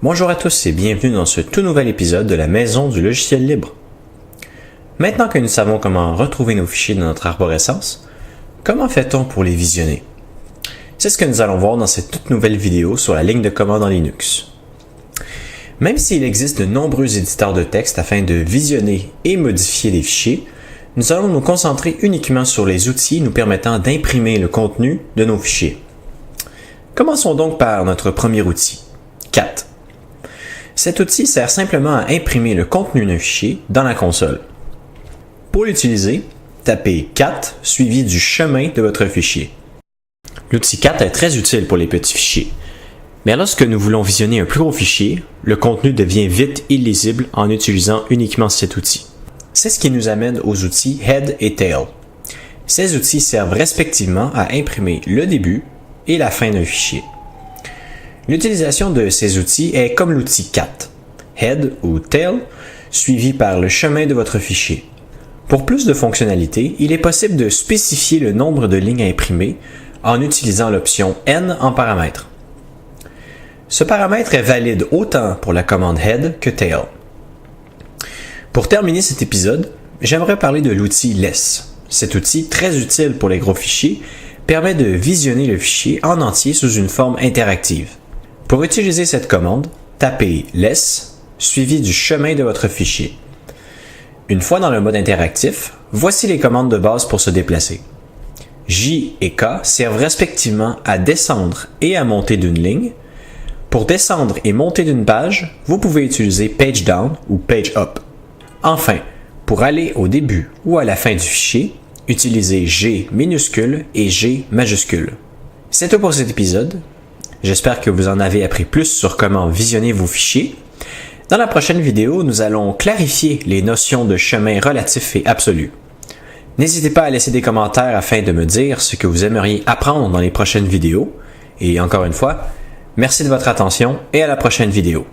Bonjour à tous et bienvenue dans ce tout nouvel épisode de la Maison du logiciel libre. Maintenant que nous savons comment retrouver nos fichiers dans notre arborescence, comment fait-on pour les visionner? C'est ce que nous allons voir dans cette toute nouvelle vidéo sur la ligne de commande en Linux. Même s'il existe de nombreux éditeurs de texte afin de visionner et modifier les fichiers, nous allons nous concentrer uniquement sur les outils nous permettant d'imprimer le contenu de nos fichiers. Commençons donc par notre premier outil, cat. Cet outil sert simplement à imprimer le contenu d'un fichier dans la console. Pour l'utiliser, tapez cat suivi du chemin de votre fichier. L'outil cat est très utile pour les petits fichiers, mais lorsque nous voulons visionner un plus gros fichier, le contenu devient vite illisible en utilisant uniquement cet outil. C'est ce qui nous amène aux outils head et tail. Ces outils servent respectivement à imprimer le début et la fin d'un fichier. L'utilisation de ces outils est comme l'outil cat, head ou tail, suivi par le chemin de votre fichier. Pour plus de fonctionnalités, il est possible de spécifier le nombre de lignes à imprimer en utilisant l'option N en paramètres. Ce paramètre est valide autant pour la commande head que tail. Pour terminer cet épisode, j'aimerais parler de l'outil less. Cet outil, très utile pour les gros fichiers, permet de visionner le fichier en entier sous une forme interactive. Pour utiliser cette commande, tapez less suivi du chemin de votre fichier. Une fois dans le mode interactif, voici les commandes de base pour se déplacer. J et K servent respectivement à descendre et à monter d'une ligne. Pour descendre et monter d'une page, vous pouvez utiliser page down ou page up. Enfin, pour aller au début ou à la fin du fichier, utilisez G minuscule et G majuscule. C'est tout pour cet épisode. J'espère que vous en avez appris plus sur comment visionner vos fichiers. Dans la prochaine vidéo, nous allons clarifier les notions de chemin relatif et absolu. N'hésitez pas à laisser des commentaires afin de me dire ce que vous aimeriez apprendre dans les prochaines vidéos. Et encore une fois, merci de votre attention et à la prochaine vidéo.